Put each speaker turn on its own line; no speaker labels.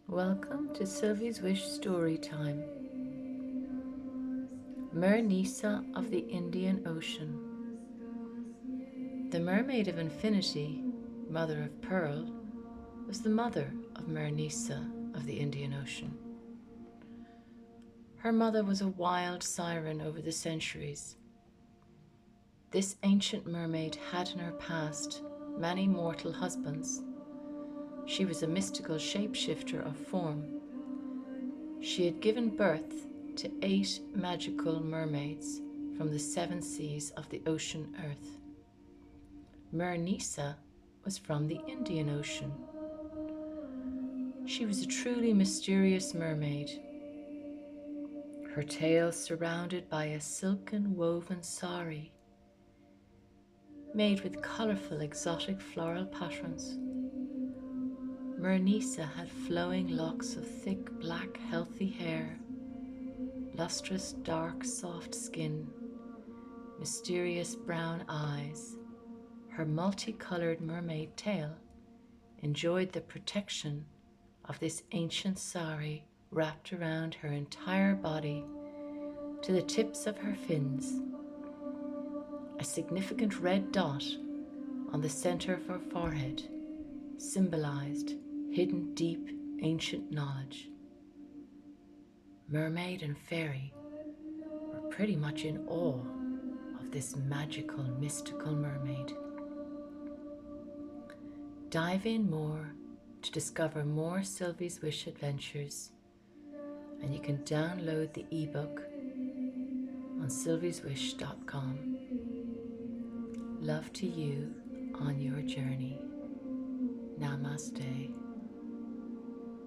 Welcome to Sylvie's Wish Storytime. Mernisa of the Indian Ocean. The Mermaid of Infinity, mother of Pearl, was the mother of Mernisa of the Indian Ocean. Her mother was a wild siren over the centuries. This ancient mermaid had in her past many mortal husbands. She was a mystical shapeshifter of form. She had given birth to 8 magical mermaids from the 7 seas of the ocean earth. Mernisa was from the Indian Ocean. She was a truly mysterious mermaid, her tail surrounded by a silken woven sari made with colourful exotic floral patterns. Mernisa had flowing locks of thick black healthy hair, lustrous dark soft skin, mysterious brown eyes. Her multicoloured mermaid tail enjoyed the protection of this ancient sari wrapped around her entire body to the tips of her fins. A significant red dot on the centre of her forehead symbolized hidden deep ancient knowledge. Mermaid and fairy were pretty much in awe of this magical, mystical mermaid. Dive in more to discover more Sylvie's Wish adventures, and you can download the ebook on sylvieswish.com. Love to you on your journey. Namaste.